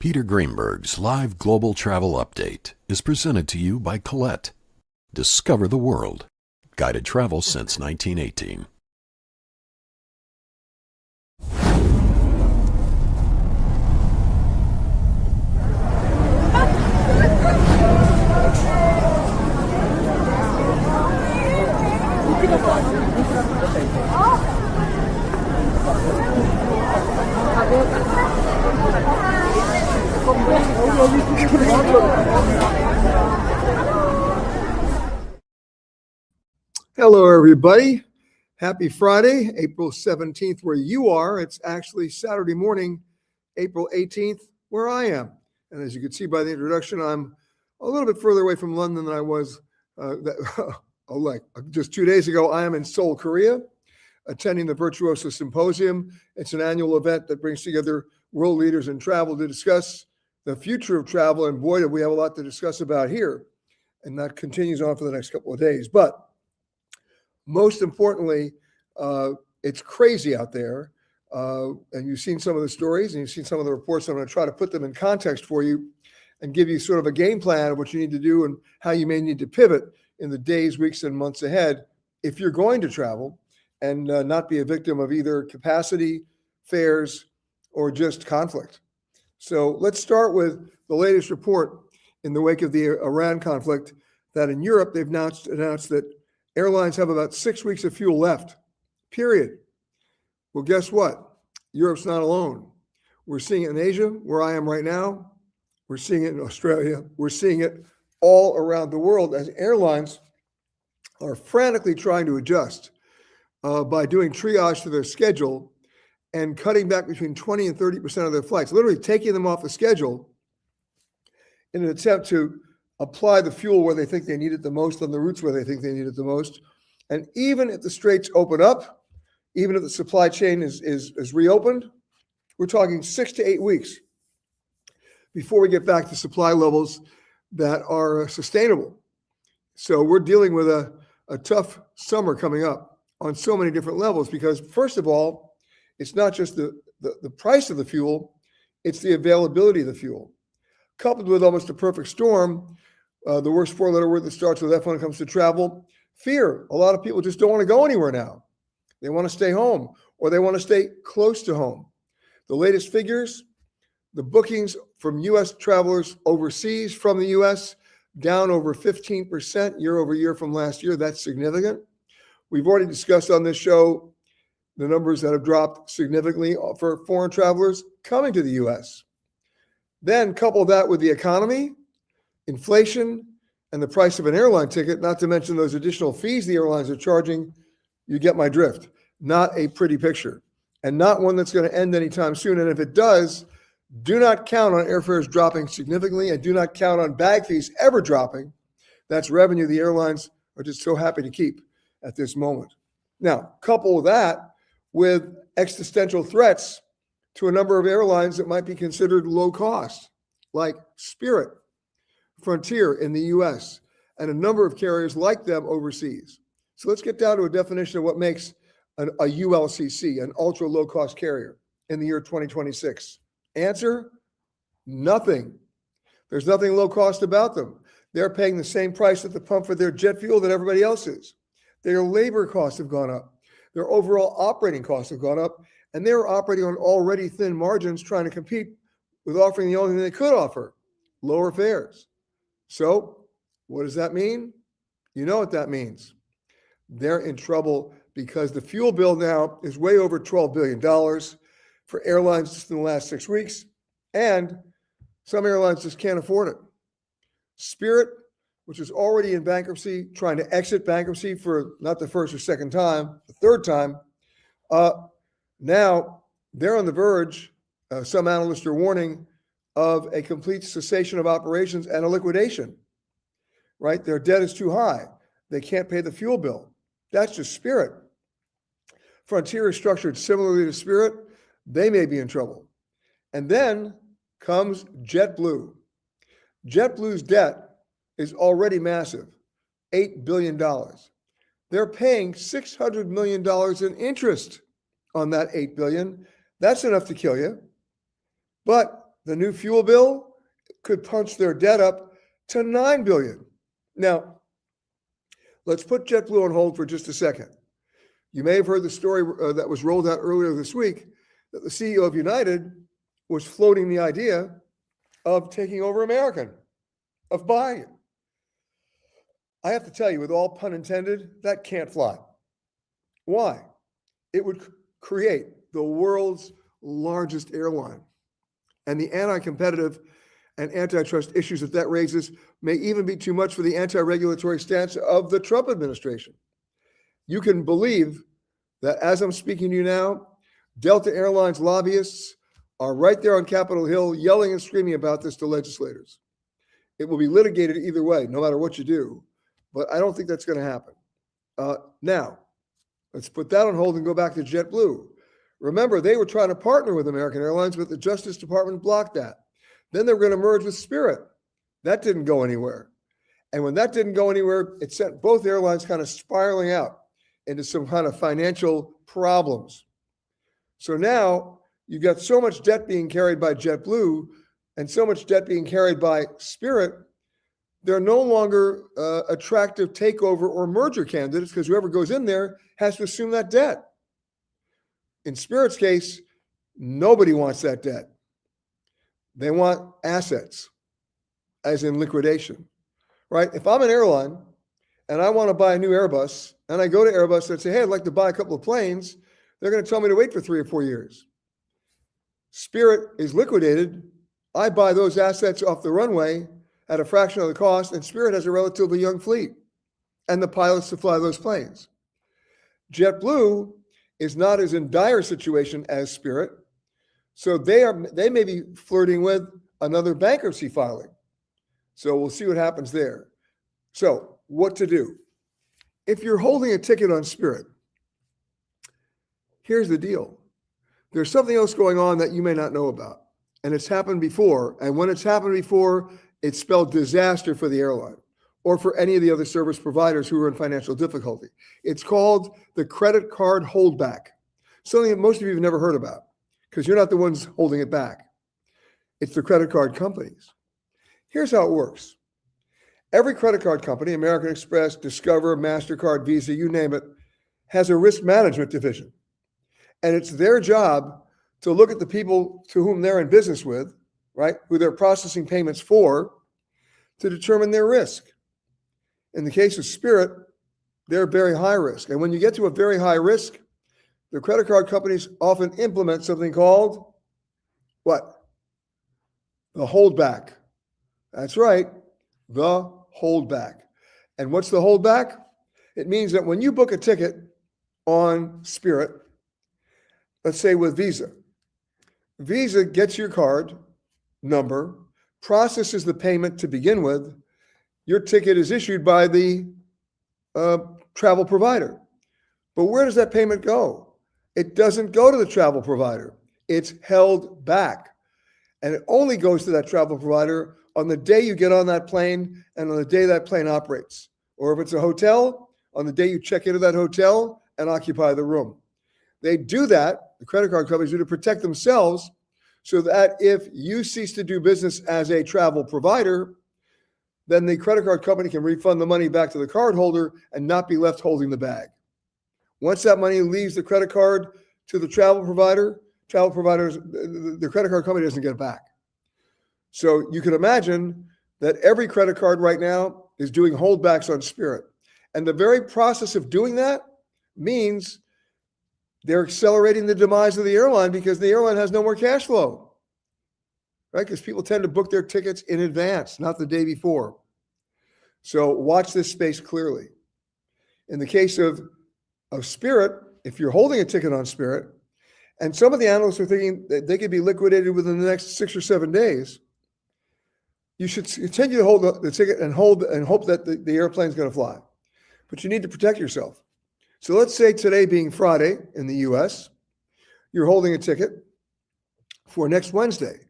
Peter Greenberg's live global travel update is presented to you by Colette. Discover the world. Guided travel since 1918. Hello, everybody. Happy Friday, April 17th, where you are. It's actually Saturday morning, April 18th, where I am. And as you can see by the introduction, I'm a little bit further away from London than I was just 2 days ago. I am in Seoul, Korea, attending the Virtuoso Symposium. It's an annual event that brings together world leaders in travel to discuss the future of travel. And boy, do we have a lot to discuss about here. And that continues on for the next couple of days. But most importantly, it's crazy out there. And you've seen some of the stories and you've seen some of the reports. I'm going to try to put them in context for you and give you sort of a game plan of what you need to do and how you may need to pivot in the days, weeks, and months ahead if you're going to travel and not be a victim of either capacity, fares, or just conflict. So let's start with the latest report in the wake of the Iran conflict that in Europe, they've announced that airlines have about 6 weeks of fuel left, period. Well, guess what? Europe's not alone. We're seeing it in Asia, where I am right now. We're seeing it in Australia. We're seeing it all around the world as airlines are frantically trying to adjust by doing triage to their schedule and cutting back between 20 and 30% of their flights, literally taking them off the schedule in an attempt to apply the fuel where they think they need it the most on the routes where they think they need it the most. And even if the straits open up, even if the supply chain is reopened, we're talking 6 to 8 weeks before we get back to supply levels that are sustainable. So we're dealing with a tough summer coming up on so many different levels because, first of all, it's not just the price of the fuel, it's the availability of the fuel. Coupled with almost a perfect storm, the worst four-letter word that starts with F when it comes to travel, fear. A lot of people just don't want to go anywhere now. They want to stay home or they want to stay close to home. The latest figures, the bookings from U.S. travelers overseas from the U.S. down over 15% year over year from last year. That's significant. We've already discussed on this show the numbers that have dropped significantly for foreign travelers coming to the U.S. Then couple that with the economy, inflation, and the price of an airline ticket, not to mention those additional fees the airlines are charging, you get my drift. Not a pretty picture, and not one that's going to end anytime soon. And if it does, do not count on airfares dropping significantly, and do not count on bag fees ever dropping. That's revenue the airlines are just so happy to keep at this moment. Now, couple that with existential threats to a number of airlines that might be considered low cost, like Spirit, Frontier in the US, and a number of carriers like them overseas. So let's get down to a definition of what makes a ULCC, an ultra low cost carrier, in the year 2026. Answer, nothing. There's nothing low cost about them. They're paying the same price at the pump for their jet fuel that everybody else is. Their labor costs have gone up. Their overall operating costs have gone up, and they were operating on already thin margins trying to compete with offering the only thing they could offer, lower fares. So what does that mean? You know what that means. They're in trouble because the fuel bill now is way over $12 billion for airlines just in the last 6 weeks, and some airlines just can't afford it. Spirit, which is already in bankruptcy, trying to exit bankruptcy for not the first or second time, the third time, now they're on the verge, some analysts are warning, of a complete cessation of operations and a liquidation, right? Their debt is too high. They can't pay the fuel bill. That's just Spirit. Frontier is structured similarly to Spirit. They may be in trouble. And then comes JetBlue. JetBlue's debt is already massive, $8 billion. They're paying $600 million in interest on that $8 billion. That's enough to kill you. But the new fuel bill could punch their debt up to $9 billion. Now, let's put JetBlue on hold for just a second. You may have heard the story that was rolled out earlier this week that the CEO of United was floating the idea of taking over American, of buying it. I have to tell you, with all pun intended, that can't fly. Why? It would create the world's largest airline. And the anti-competitive and antitrust issues that raises may even be too much for the anti-regulatory stance of the Trump administration. You can believe that as I'm speaking to you now, Delta Airlines lobbyists are right there on Capitol Hill yelling and screaming about this to legislators. It will be litigated either way, no matter what you do. But I don't think that's going to happen. Now, let's put that on hold and go back to JetBlue. Remember, they were trying to partner with American Airlines, but the Justice Department blocked that. Then they were going to merge with Spirit. That didn't go anywhere. And when that didn't go anywhere, it sent both airlines kind of spiraling out into some kind of financial problems. So now you've got so much debt being carried by JetBlue and so much debt being carried by Spirit, they're no longer attractive takeover or merger candidates because whoever goes in there has to assume that debt. In Spirit's case, nobody wants that debt. They want assets, as in liquidation, right? If I'm an airline and I want to buy a new Airbus and I go to Airbus and say, hey, I'd like to buy a couple of planes, they're going to tell me to wait for 3 or 4 years. Spirit is liquidated. I buy those assets off the runway at a fraction of the cost, and Spirit has a relatively young fleet and the pilots to fly those planes. JetBlue is not as in dire situation as Spirit, so they may be flirting with another bankruptcy filing. So we'll see what happens there. So what to do? If you're holding a ticket on Spirit, here's the deal. There's something else going on that you may not know about, and it's happened before. And when it's happened before, it spelled disaster for the airline or for any of the other service providers who are in financial difficulty. It's called the credit card holdback, something that most of you have never heard about because you're not the ones holding it back. It's the credit card companies. Here's how it works. Every credit card company, American Express, Discover, MasterCard, Visa, you name it, has a risk management division. And it's their job to look at the people to whom they're in business with, right, who they're processing payments for, to determine their risk. In the case of Spirit, they're very high risk. And when you get to a very high risk, the credit card companies often implement something called what? The holdback. That's right, the holdback. And what's the holdback? It means that when you book a ticket on Spirit, let's say with Visa, Visa gets your card number, processes the payment to begin with. Your ticket is issued by the travel provider. But where does that payment go? It doesn't go to the travel provider. It's held back. And it only goes to that travel provider on the day you get on that plane and on the day that plane operates. Or if it's a hotel, on the day you check into that hotel and occupy the room. They do that, the credit card companies do, to protect themselves so that if you cease to do business as a travel provider, then the credit card company can refund the money back to the cardholder and not be left holding the bag. Once that money leaves the credit card to the travel providers, the credit card company doesn't get it back. So you can imagine that every credit card right now is doing holdbacks on Spirit. And the very process of doing that means they're accelerating the demise of the airline because the airline has no more cash flow, right? Because people tend to book their tickets in advance, not the day before. So watch this space clearly. In the case of Spirit, if you're holding a ticket on Spirit, and some of the analysts are thinking that they could be liquidated within the next 6 or 7 days, you should continue to hold the ticket and hope that the airplane's going to fly. But you need to protect yourself. So let's say today being Friday in the US, you're holding a ticket for next Wednesday.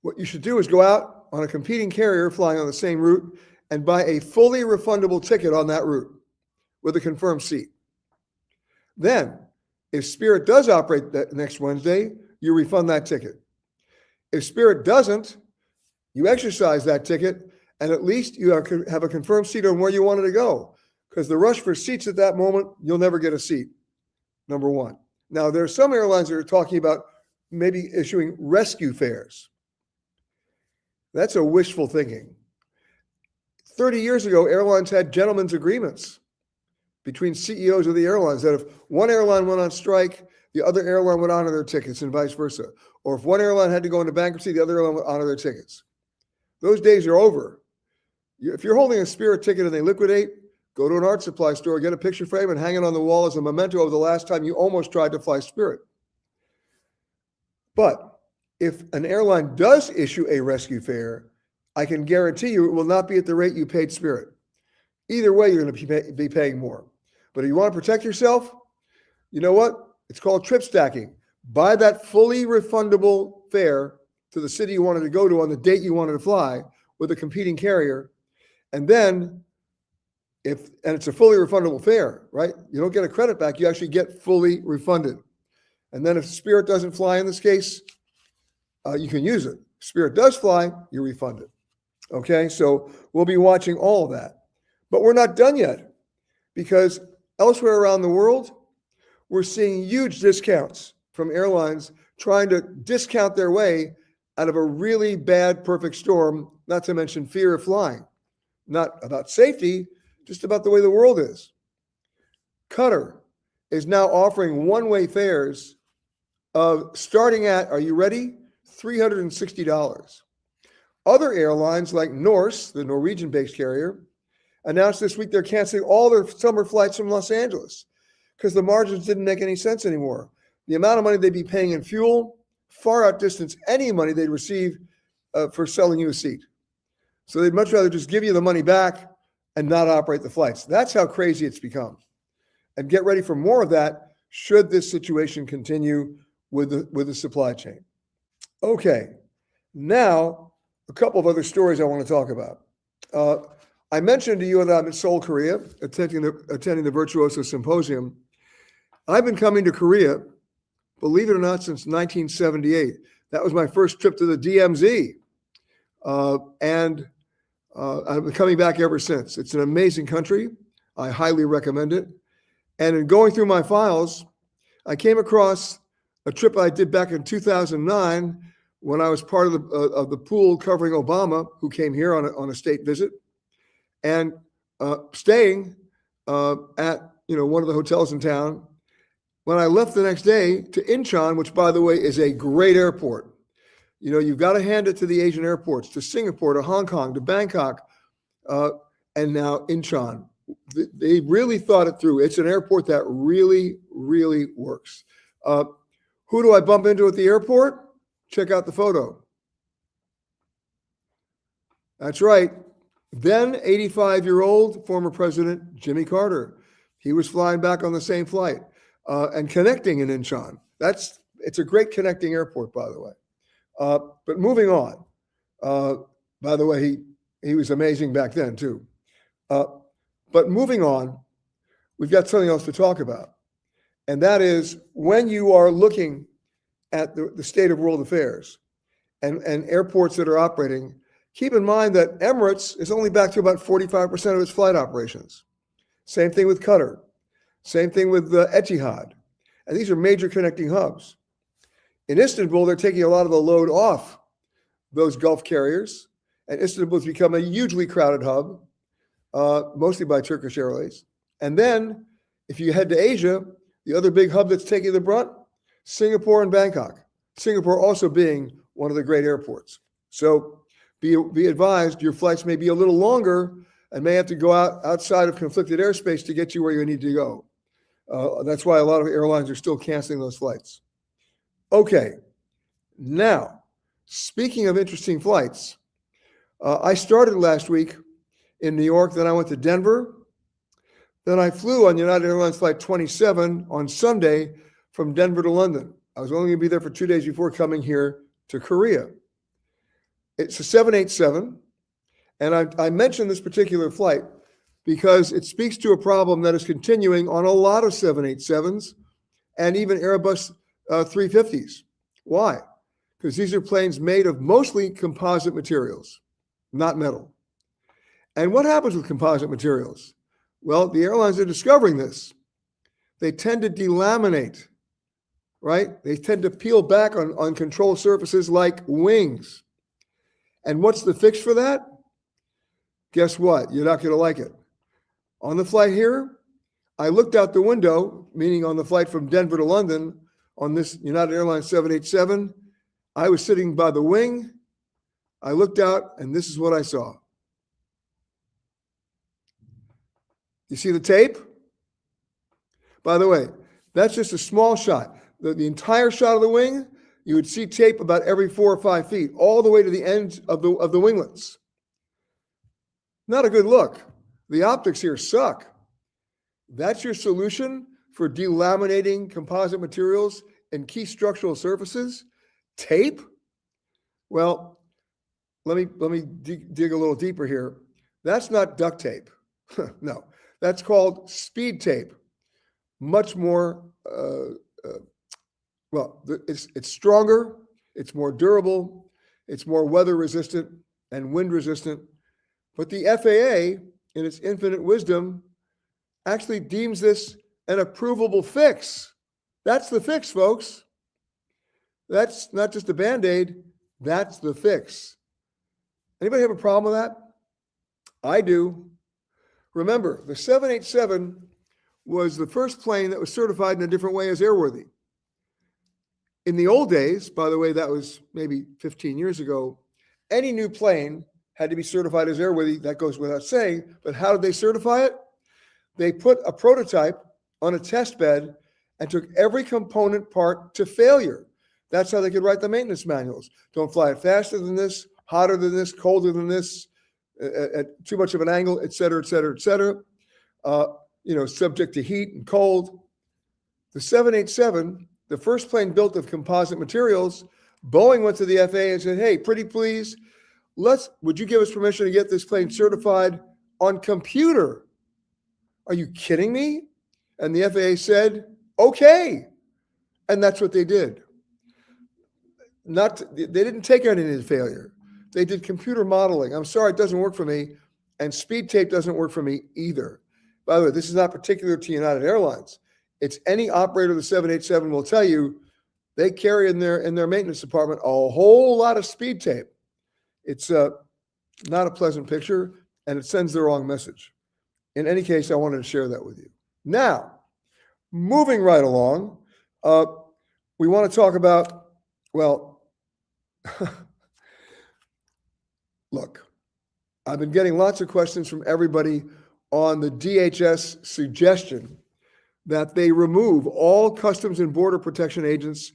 What you should do is go out on a competing carrier flying on the same route and buy a fully refundable ticket on that route with a confirmed seat. Then, if Spirit does operate that next Wednesday, you refund that ticket. If Spirit doesn't, you exercise that ticket, and at least you have a confirmed seat on where you wanted to go. Because the rush for seats at that moment, you'll never get a seat, number one. Now, there are some airlines that are talking about maybe issuing rescue fares. That's a wishful thinking. 30 years ago, airlines had gentlemen's agreements between CEOs of the airlines that if one airline went on strike, the other airline would honor their tickets and vice versa. Or if one airline had to go into bankruptcy, the other airline would honor their tickets. Those days are over. If you're holding a Spirit ticket and they liquidate, go to an art supply store, get a picture frame and hang it on the wall as a memento of the last time you almost tried to fly Spirit. But if an airline does issue a rescue fare, I can guarantee you it will not be at the rate you paid Spirit. Either way, you're going to be paying more. But if you want to protect yourself, you know what? It's called trip stacking. Buy that fully refundable fare to the city you wanted to go to on the date you wanted to fly with a competing carrier. And then, and it's a fully refundable fare, right? You don't get a credit back. You actually get fully refunded. And then if Spirit doesn't fly in this case, you can use it. If Spirit does fly, you're refunded. Okay, so we'll be watching all of that. But we're not done yet, because elsewhere around the world, we're seeing huge discounts from airlines trying to discount their way out of a really bad perfect storm, not to mention fear of flying. Not about safety, just about the way the world is. Qatar is now offering one-way fares of starting at, are you ready? $360. Other airlines like Norse, the Norwegian-based carrier, announced this week they're canceling all their summer flights from Los Angeles because the margins didn't make any sense anymore. The amount of money they'd be paying in fuel far outdistanced any money they'd receive for selling you a seat. So they'd much rather just give you the money back and not operate the flights. That's how crazy it's become. And get ready for more of that should this situation continue with the supply chain. Okay, now a couple of other stories I want to talk about. I mentioned to you that I'm in Seoul, Korea, attending the Virtuoso Symposium. I've been coming to Korea, believe it or not, since 1978. That was my first trip to the DMZ. And I've been coming back ever since. It's an amazing country. I highly recommend it. And in going through my files, I came across a trip I did back in 2009 when I was part of the pool covering Obama, who came here on a state visit, and staying at one of the hotels in town. When I left the next day to Incheon, which, by the way, is a great airport. You've got to hand it to the Asian airports, to Singapore, to Hong Kong, to Bangkok, and now Incheon. They really thought it through. It's an airport that really, really works. Who do I bump into at the airport? Check out the photo. That's right. Then 85-year-old former President Jimmy Carter. He was flying back on the same flight and connecting in Incheon. It's a great connecting airport, by the way. But moving on. By the way, he was amazing back then too. But moving on, we've got something else to talk about. And that is when you are looking at the state of world affairs and airports that are operating, keep in mind that Emirates is only back to about 45% of its flight operations. Same thing with Qatar. Same thing with Etihad. And these are major connecting hubs. In Istanbul, they're taking a lot of the load off those Gulf carriers. And Istanbul has become a hugely crowded hub, mostly by Turkish Airways. And then if you head to Asia, the other big hub that's taking the brunt, Singapore and Bangkok. Singapore also being one of the great airports. So be advised, your flights may be a little longer and may have to go outside of conflicted airspace to get you where you need to go. That's why a lot of airlines are still canceling those flights. Okay, now, speaking of interesting flights, I started last week in New York, then I went to Denver, then I flew on United Airlines Flight 27 on Sunday from Denver to London. I was only going to be there for 2 days before coming here to Korea. It's a 787, and I mentioned this particular flight because it speaks to a problem that is continuing on a lot of 787s and even Airbus 350s. Why? because these are planes made of mostly composite materials, not metal. And what happens with composite materials? Well, the airlines are discovering this. They tend to delaminate, right? They tend to peel back on control surfaces like wings. And what's the fix for that? Guess what? You're not going to like it. On the flight here, I looked out the window, meaning on the flight from Denver to London on this United Airlines 787. I was sitting by the wing. I looked out, and this is what I saw. You see the tape? By the way, that's just a small shot. The entire shot of the wing, you would see tape about every 4 or 5 feet, all the way to the ends of the winglets. Not a good look. The optics here suck. That's your solution for delaminating composite materials and key structural surfaces? Tape? Well, let me dig a little deeper here. That's not duct tape. No, that's called speed tape. Much more, it's stronger, it's more durable, it's more weather resistant and wind resistant. But the FAA, in its infinite wisdom, actually deems this an approvable fix. That's the fix, folks. That's not just a Band-Aid, that's the fix. Anybody have a problem with that? I do. Remember, the 787 was the first plane that was certified in a different way as airworthy. In the old days, by the way, that was maybe 15 years ago, any new plane had to be certified as airworthy. That goes without saying. But how did they certify it? They put a prototype on a test bed and took every component part to failure. That's how they could write the maintenance manuals. Don't fly it faster than this, hotter than this, colder than this, at too much of an angle, et cetera, et cetera, et cetera. Subject to heat and cold. The 787, the first plane built of composite materials, Boeing went to the FAA and said, hey, pretty please, would you give us permission to get this plane certified on computer? Are you kidding me? And the FAA said, okay. And that's what they did. They didn't take anything to failure. They did computer modeling. I'm sorry, it doesn't work for me. And speed tape doesn't work for me either. By the way, this is not particular to United Airlines. It's any operator of the 787 will tell you they carry in their maintenance department a whole lot of speed tape. It's not a pleasant picture, and it sends the wrong message. In any case, I wanted to share that with you. Now, moving right along, we want to talk about, look, I've been getting lots of questions from everybody on the DHS suggestion that they remove all Customs and Border Protection agents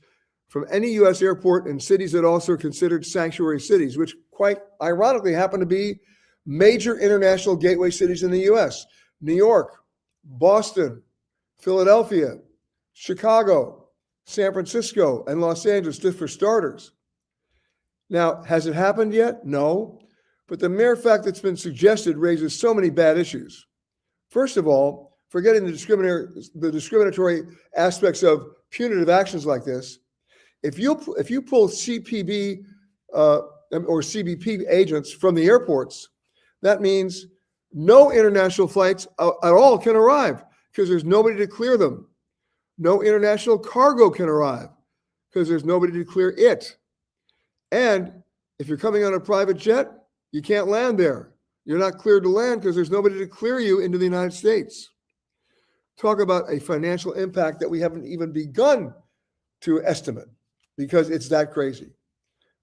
from any U.S. airport in cities that also are considered sanctuary cities, which quite ironically happen to be major international gateway cities in the U.S. New York, Boston, Philadelphia, Chicago, San Francisco, and Los Angeles, just for starters. Now, has it happened yet? No. But the mere fact that it's been suggested raises so many bad issues. First of all, forgetting the discriminatory aspects of punitive actions like this, if you pull CPB or CBP agents from the airports, that means no international flights at all can arrive because there's nobody to clear them. No international cargo can arrive because there's nobody to clear it. And if you're coming on a private jet, you can't land there. You're not cleared to land because there's nobody to clear you into the United States. Talk about a financial impact that we haven't even begun to estimate because it's that crazy.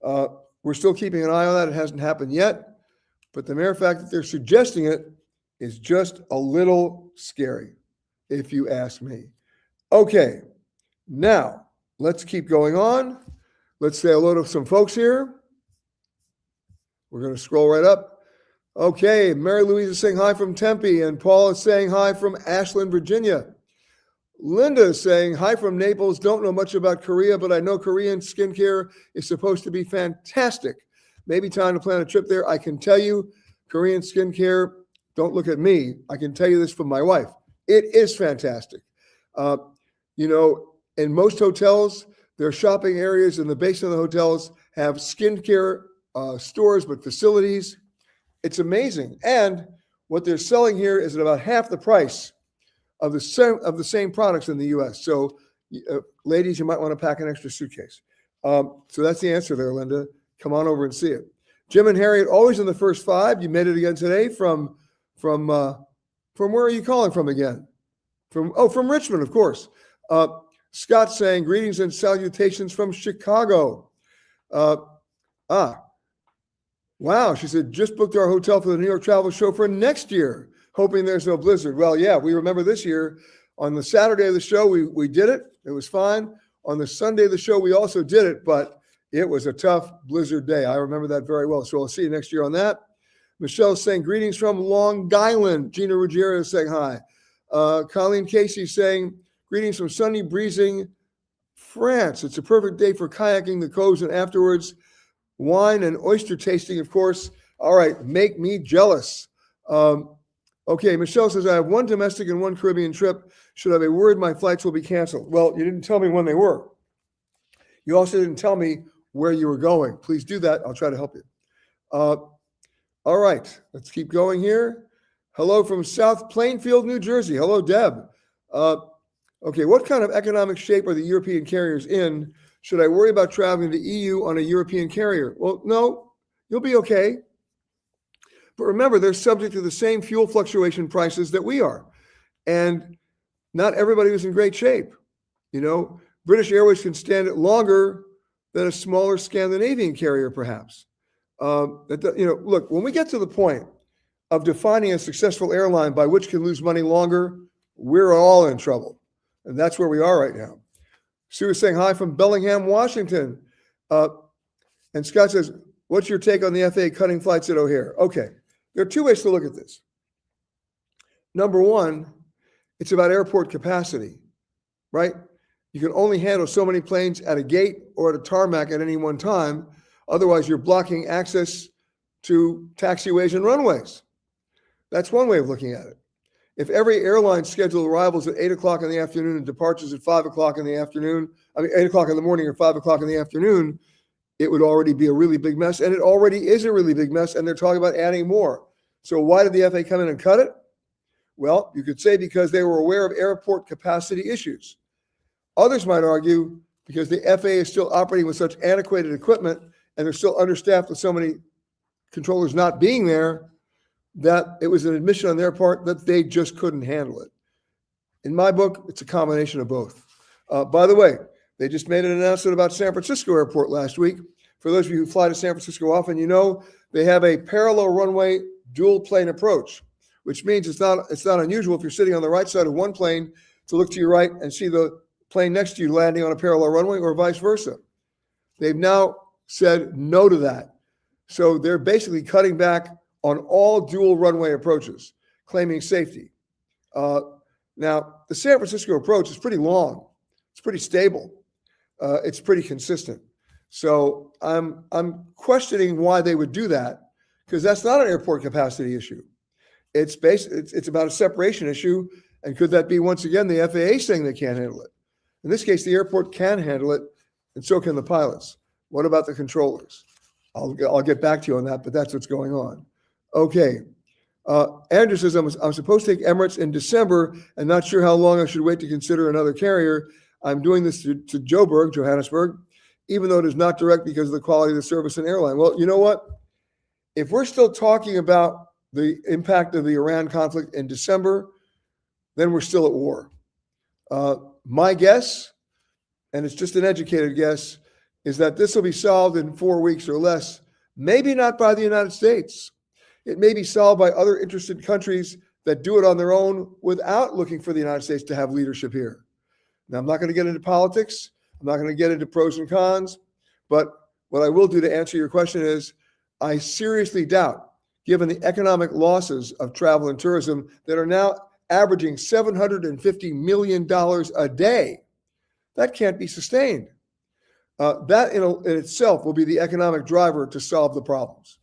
We're still keeping an eye on that. It hasn't happened yet. But the mere fact that they're suggesting it is just a little scary, if you ask me. Okay, now let's keep going on. Let's say hello to some folks here. We're going to scroll right up. Okay, Mary Louise is saying hi from Tempe, and Paul is saying hi from Ashland, Virginia. Linda is saying hi from Naples. Don't know much about Korea, but I know Korean skincare is supposed to be fantastic. Maybe time to plan a trip there. I can tell you, Korean skincare, don't look at me. I can tell you this from my wife. It is fantastic. In most hotels, Their shopping areas in the basement of the hotels have skincare stores, but facilities. It's amazing. And what they're selling here is at about half the price of the same products in the U.S. So, ladies, you might want to pack an extra suitcase. So that's the answer there, Linda. Come on over and see it. Jim and Harriet, always in the first five. You made it again today from where are you calling from again? From Richmond, of course. Scott saying greetings and salutations from Chicago. Wow, she said, just booked our hotel for the New York Travel Show for next year, hoping there's no blizzard. Well, yeah, we remember this year. On the Saturday of the show, we did it. It was fine. On the Sunday of the show, we also did it, but it was a tough blizzard day. I remember that very well. So I'll see you next year on that. Michelle's saying greetings from Long Island. Gina Ruggiero is saying hi. Colleen Casey saying greetings from sunny, breezing France. It's a perfect day for kayaking the coves and afterwards wine and oyster tasting, of course. All right, make me jealous. Okay, Michelle says, I have one domestic and one Caribbean trip. Should I be worried my flights will be canceled? Well, you didn't tell me when they were. You also didn't tell me where you were going. Please do that. I'll try to help you. All right, let's keep going here. Hello from South Plainfield, New Jersey. Hello, Deb. Okay, what kind of economic shape are the European carriers in? Should I worry about traveling to EU on a European carrier? Well, no, you'll be okay. But remember, they're subject to the same fuel fluctuation prices that we are. And not everybody was in great shape. You know, British Airways can stand it longer than a smaller Scandinavian carrier, perhaps. Look, when we get to the point of defining a successful airline by which can lose money longer, we're all in trouble. And that's where we are right now. Sue is saying hi from Bellingham, Washington. And Scott says, what's your take on the FAA cutting flights at O'Hare? Okay, there are two ways to look at this. Number one, it's about airport capacity, right? You can only handle so many planes at a gate or at a tarmac at any one time. Otherwise, you're blocking access to taxiways and runways. That's one way of looking at it. If every airline scheduled arrivals at 8 o'clock in the afternoon and departures at 5 o'clock in the afternoon, 8 o'clock in the morning or 5 o'clock in the afternoon, it would already be a really big mess. And it already is a really big mess. And they're talking about adding more. So why did the FAA come in and cut it? Well, you could say because they were aware of airport capacity issues. Others might argue because the FAA is still operating with such antiquated equipment and they're still understaffed with so many controllers not being there, that it was an admission on their part that they just couldn't handle it. In my book, it's a combination of both. By the way, they just made an announcement about San Francisco Airport last week. For those of you who fly to San Francisco often, you know they have a parallel runway dual plane approach, which means it's not unusual if you're sitting on the right side of one plane to look to your right and see the plane next to you landing on a parallel runway or vice versa. They've now said no to that. So they're basically cutting back on all dual runway approaches, claiming safety. Now, the San Francisco approach is pretty long. It's pretty stable. It's pretty consistent. So I'm questioning why they would do that, because that's not an airport capacity issue. It's about a separation issue. And could that be, once again, the FAA saying they can't handle it? In this case, the airport can handle it, and so can the pilots. What about the controllers? I'll get back to you on that, but that's what's going on. Okay. Andrew says, I'm supposed to take Emirates in December and not sure how long I should wait to consider another carrier. I'm doing this to Johannesburg, even though it is not direct because of the quality of the service and airline. Well, you know what? If we're still talking about the impact of the Iran conflict in December, then we're still at war. My guess, and it's just an educated guess, is that this will be solved in 4 weeks or less, maybe not by the United States. It may be solved by other interested countries that do it on their own without looking for the United States to have leadership here. Now, I'm not going to get into politics. I'm not going to get into pros and cons. But what I will do to answer your question is I seriously doubt, given the economic losses of travel and tourism that are now averaging $750 million a day, that can't be sustained. That in itself will be the economic driver to solve the problems.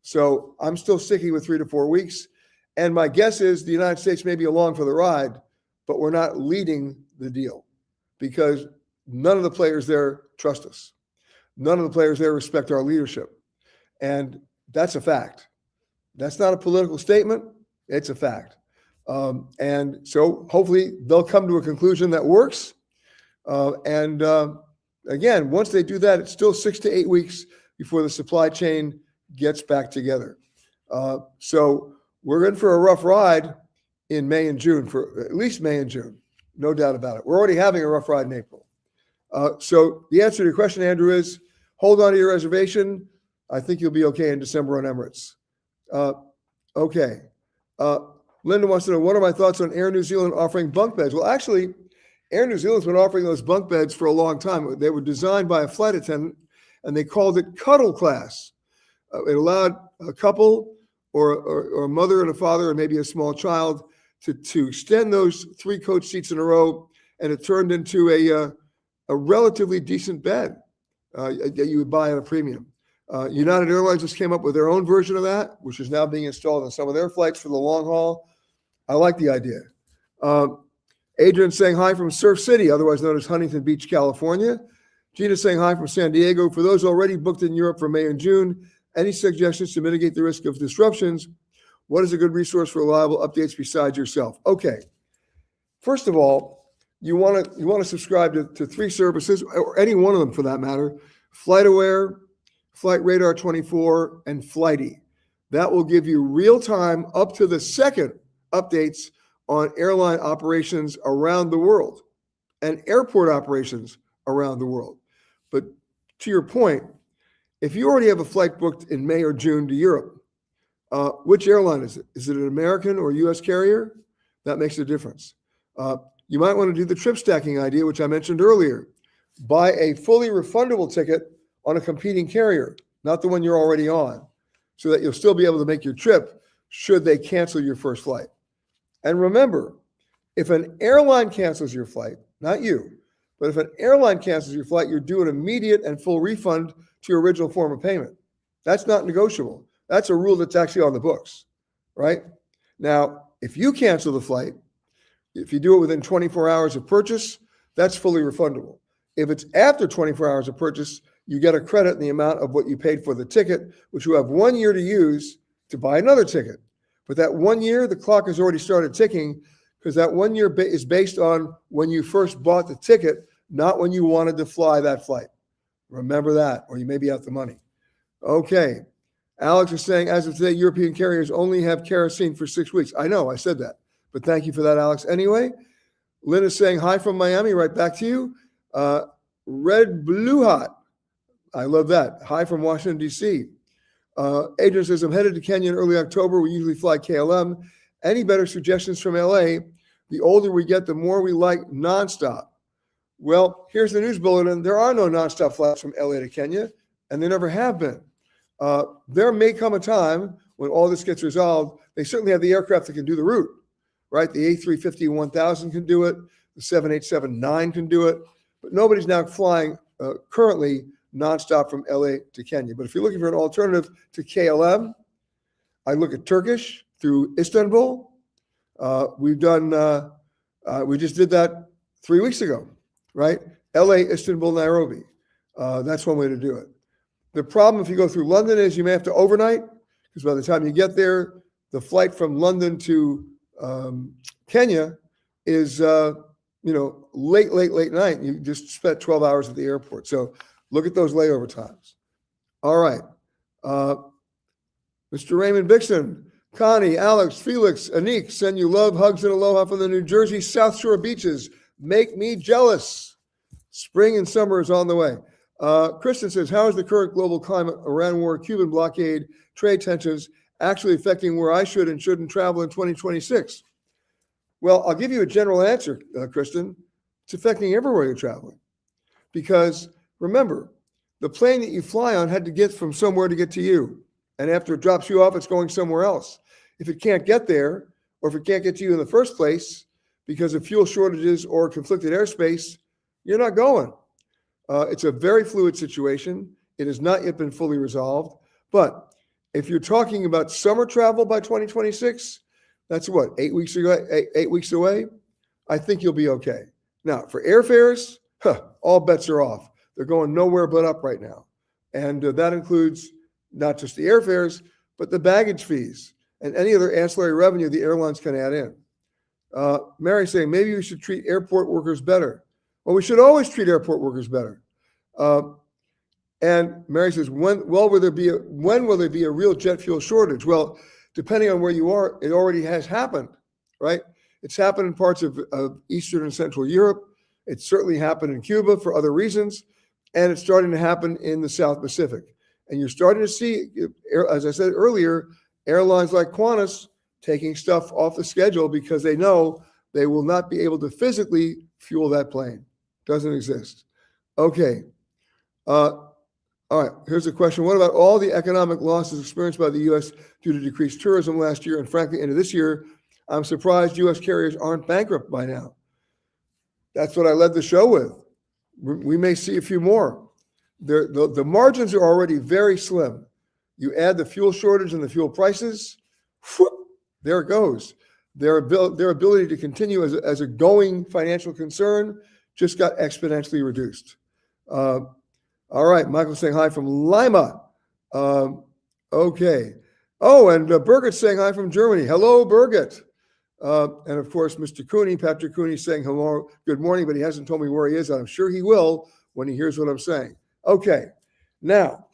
So I'm still sticking with 3 to 4 weeks. And my guess is the United States may be along for the ride, but we're not leading the deal because none of the players there trust us. None of the players there respect our leadership. And that's a fact. That's not a political statement. It's a fact. And so hopefully they'll come to a conclusion that works. Again, once they do that, it's still 6 to 8 weeks before the supply chain gets back together. So we're in for a rough ride in May and June, for at least May and June. No doubt about it. We're already having a rough ride in April. So the answer to your question, Andrew, is hold on to your reservation. I think you'll be okay in December on Emirates. Okay. Linda wants to know, what are my thoughts on Air New Zealand offering bunk beds? Well, actually, Air New Zealand's been offering those bunk beds for a long time. They were designed by a flight attendant, and they called it Cuddle Class. It allowed a couple or a mother and a father and maybe a small child to extend those 3 coach seats in a row, and it turned into a relatively decent bed that you would buy at a premium. United Airlines just came up with their own version of that, which is now being installed on some of their flights for the long haul. I like the idea. Adrian saying hi from Surf City, otherwise known as Huntington Beach, California. Gina saying hi from San Diego. For those already booked in Europe for May and June, any suggestions to mitigate the risk of disruptions? What is a good resource for reliable updates besides yourself? Okay. First of all, you want to subscribe to 3 services, or any one of them for that matter: FlightAware, Flight Radar 24, and Flighty. That will give you real-time, up to the second updates on airline operations around the world and airport operations around the world. But to your point, if you already have a flight booked in May or June to Europe, which airline is it? Is it an American or U.S. carrier? That makes a difference. You might want to do the trip stacking idea, which I mentioned earlier. Buy a fully refundable ticket on a competing carrier, not the one you're already on, so that you'll still be able to make your trip should they cancel your first flight. And remember, if an airline cancels your flight, not you, but if an airline cancels your flight, you're due an immediate and full refund to your original form of payment. That's not negotiable. That's a rule that's actually on the books, right? Now, if you cancel the flight, if you do it within 24 hours of purchase, that's fully refundable. If it's after 24 hours of purchase, you get a credit in the amount of what you paid for the ticket, which you have 1 year to use to buy another ticket. But that 1 year, the clock has already started ticking, because that 1 year is based on when you first bought the ticket, not when you wanted to fly that flight. Remember that, or you may be out the money. Okay. Alex is saying, as of today, European carriers only have kerosene for 6 weeks. I know, I said that, but thank you for that, Alex. Anyway, Lynn is saying hi from Miami, right back to you. Red Blue Hot. I love that. Hi from Washington, D.C. Adrian says, I'm headed to Kenya in early October. We usually fly KLM. Any better suggestions from LA? The older we get, the more we like nonstop. Well, here's the news bulletin. There are no nonstop flights from LA to Kenya, and there never have been. There may come a time when all this gets resolved. They certainly have the aircraft that can do the route, right? The A350-1000 can do it. The 787-9 can do it. But nobody's now flying currently nonstop from LA to Kenya. But if you're looking for an alternative to KLM, I look at Turkish through Istanbul. We just did that 3 weeks ago, right? LA, Istanbul, Nairobi. That's one way to do it. The problem if you go through London is you may have to overnight, because by the time you get there, the flight from London to Kenya is late night. You just spent 12 hours at the airport. So look at those layover times. All right. Mr. Raymond Bixon, Connie, Alex, Felix, Anik, send you love, hugs, and aloha from the New Jersey South Shore beaches. Make me jealous. Spring and summer is on the way. Kristen says, how is the current global climate, Iran war, Cuban blockade, trade tensions actually affecting where I should and shouldn't travel in 2026? Well, I'll give you a general answer, Kristen. It's affecting everywhere you're traveling. Because remember, the plane that you fly on had to get from somewhere to get to you. And after it drops you off, it's going somewhere else. If it can't get there, or if it can't get to you in the first place because of fuel shortages or conflicted airspace, you're not going. It's a very fluid situation. It has not yet been fully resolved. But if you're talking about summer travel by 2026, that's what, 8 weeks ago, 8 weeks away? I think you'll be okay. Now, for airfares, all bets are off. They're going nowhere but up right now. And that includes not just the airfares, but the baggage fees and any other ancillary revenue the airlines can add in. Mary's saying maybe we should treat airport workers better. Well, we should always treat airport workers better. And Mary says, when will there be a real jet fuel shortage? Well, depending on where you are, it already has happened, right? It's happened in parts of Eastern and Central Europe. It's certainly happened in Cuba for other reasons, and it's starting to happen in the South Pacific. And you're starting to see, as I said earlier, airlines like Qantas taking stuff off the schedule because they know they will not be able to physically fuel that plane. Doesn't exist. Okay. All right, here's a question. What about all the economic losses experienced by the U.S. due to decreased tourism last year and frankly into this year? I'm surprised U.S. carriers aren't bankrupt by now. That's what I led the show with. We may see a few more. The margins are already very slim. You add the fuel shortage and the fuel prices, whoop, there it goes. Their ability to continue as a going financial concern just got exponentially reduced. All right, Michael's saying hi from Lima. Okay. Oh, and Birgit's saying hi from Germany. Hello, Birgit. And of course, Mr. Cooney, Patrick Cooney, saying hello, good morning, but he hasn't told me where he is. I'm sure he will when he hears what I'm saying. Okay, now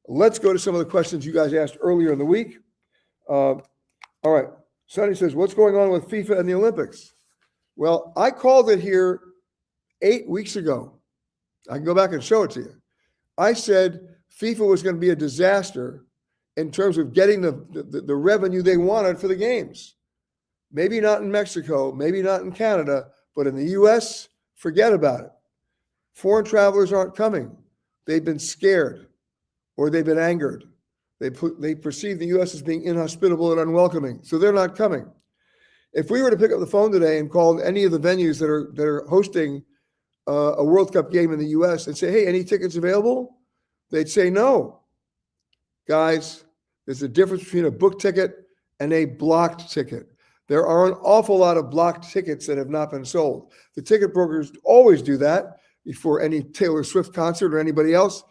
let's go to some of the questions you guys asked earlier in the week. All right, Sonny says, what's going on with FIFA and the Olympics? Well, I called it here 8 weeks ago. I can go back and show it to you. I said FIFA was going to be a disaster in terms of getting the revenue they wanted for the games. Maybe not in Mexico, maybe not in Canada, but in the U.S., forget about it. Foreign travelers aren't coming. They've been scared or they've been angered. They perceive the U.S. as being inhospitable and unwelcoming, so they're not coming. If we were to pick up the phone today and call any of the venues that are hosting a World Cup game in the U.S. and say, hey, any tickets available? They'd say no. Guys, there's a difference between a book ticket and a blocked ticket. There are an awful lot of blocked tickets that have not been sold. The ticket brokers always do that before any Taylor Swift concert or anybody else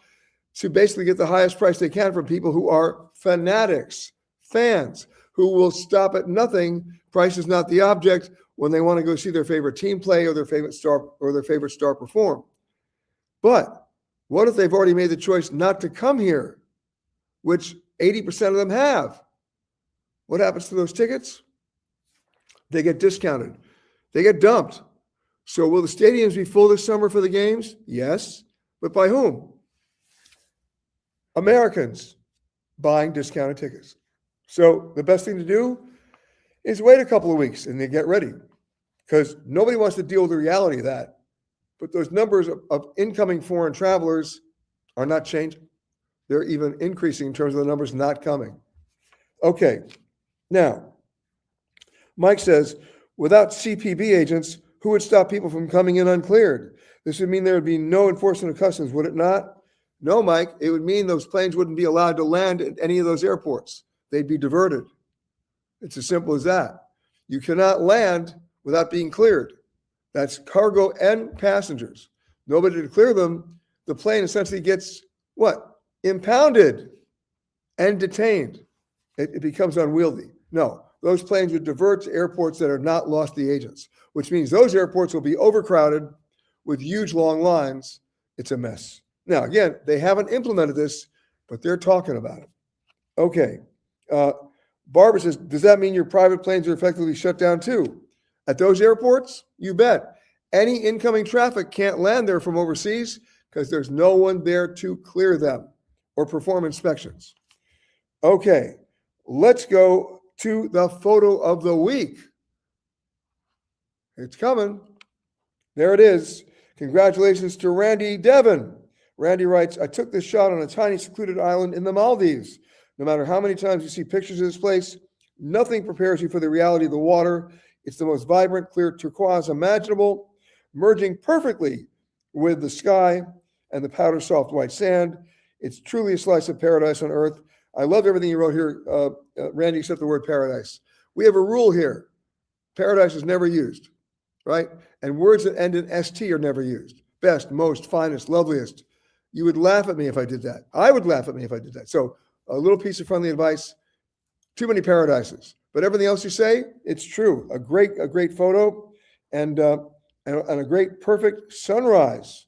to basically get the highest price they can from people who are fanatics, fans, who will stop at nothing. Price is not the object when they want to go see their favorite team play or their favorite star perform. But what if they've already made the choice not to come here, which 80% of them have? What happens to those tickets? They get discounted. They get dumped. So will the stadiums be full this summer for the games? Yes. But by whom? Americans buying discounted tickets. So the best thing to do is wait a couple of weeks and then get ready, because nobody wants to deal with the reality of that. But those numbers of incoming foreign travelers are not changing. They're even increasing in terms of the numbers not coming. Okay. Now, Mike says, without CPB agents, who would stop people from coming in uncleared? This would mean there would be no enforcement of customs, would it not? No, Mike, it would mean those planes wouldn't be allowed to land at any of those airports. They'd be diverted. It's as simple as that. You cannot land without being cleared. That's cargo and passengers. Nobody to clear them. The plane essentially gets what? Impounded and detained. It becomes unwieldy. No, those planes would divert to airports that are not lost the agents, which means those airports will be overcrowded with huge long lines. It's a mess. Now, again, they haven't implemented this, but they're talking about it. Okay. Barbara says, does that mean your private planes are effectively shut down too? At those airports? You bet. Any incoming traffic can't land there from overseas because there's no one there to clear them or perform inspections. Okay, let's go to the photo of the week. It's coming. There it is. Congratulations to Randy Devon. Randy writes, I took this shot on a tiny secluded island in the Maldives. No matter how many times you see pictures of this place, nothing prepares you for the reality of the water. It's the most vibrant, clear turquoise imaginable, merging perfectly with the sky and the powder soft white sand. It's truly a slice of paradise on earth. I love everything you wrote here, Randy, except the word paradise. We have a rule here. Paradise is never used, right? And words that end in ST are never used. best, most, finest, loveliest. You would laugh at me if I did that. I would laugh at me if I did that. So a little piece of friendly advice, too many paradises. But everything else you say, it's true. A great photo and a great perfect sunrise.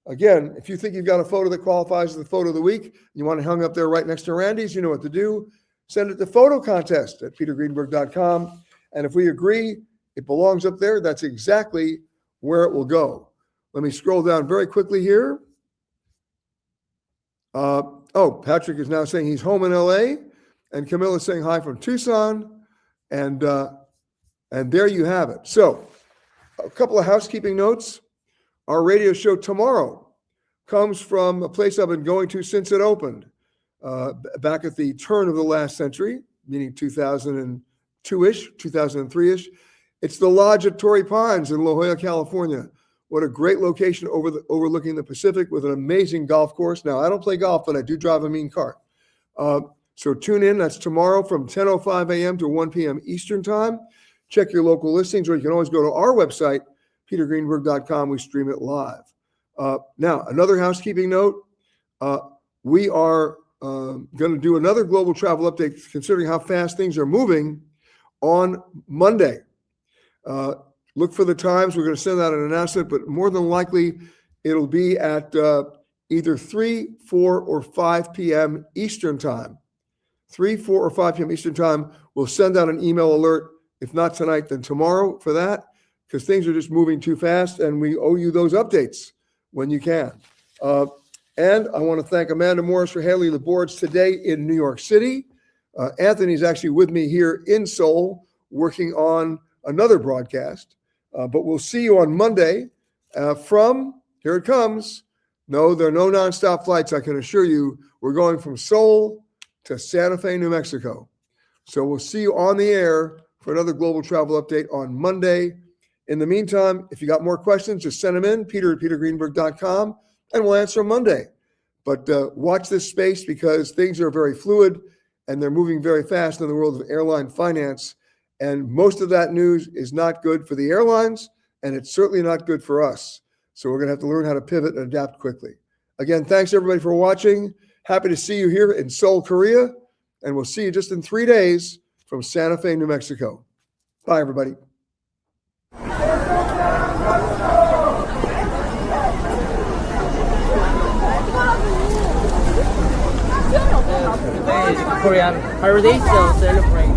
Again, if you think you've got a photo that qualifies as the photo of the week, you want it hung up there right next to Randy's, you know what to do. Send it to photocontest@petergreenberg.com. And if we agree it belongs up there, that's exactly where it will go. Let me scroll down very quickly here. Patrick is now saying he's home in LA, and Camille is saying hi from Tucson, and there you have it. So, a couple of housekeeping notes. Our radio show tomorrow comes from a place I've been going to since it opened, back at the turn of the last century, meaning 2002-ish, 2003-ish. It's the Lodge at Torrey Pines in La Jolla, California. What a great location overlooking the Pacific with an amazing golf course. Now, I don't play golf, but I do drive a mean cart. So tune in. That's tomorrow from 10:05 a.m. to 1 p.m. Eastern Time. Check your local listings, or you can always go to our website, petergreenberg.com. We stream it live. Now, another housekeeping note. We are going to do another global travel update, considering how fast things are moving, on Monday. Look for the times. We're going to send out an announcement, but more than likely, it'll be at either 3, 4, or 5 p.m. Eastern Time. 3, 4, or 5 p.m. Eastern Time. We'll send out an email alert, if not tonight, then tomorrow for that, because things are just moving too fast, and we owe you those updates when you can. And I want to thank Amanda Morris for handling the boards today in New York City. Anthony's actually with me here in Seoul, working on another broadcast. But we'll see you on Monday from, here it comes. No, there are no nonstop flights, I can assure you. We're going from Seoul to Santa Fe, New Mexico. So we'll see you on the air for another global travel update on Monday. In the meantime, if you got more questions, just send them in, peter@petergreenberg.com, and we'll answer them Monday. But watch this space, because things are very fluid and they're moving very fast in the world of airline finance. And most of that news is not good for the airlines, and it's certainly not good for us. So we're going to have to learn how to pivot and adapt quickly. Again, thanks everybody for watching. Happy to see you here in Seoul, Korea, and we'll see you just in 3 days from Santa Fe, New Mexico. Bye, everybody. Today is Korean holiday, so celebrate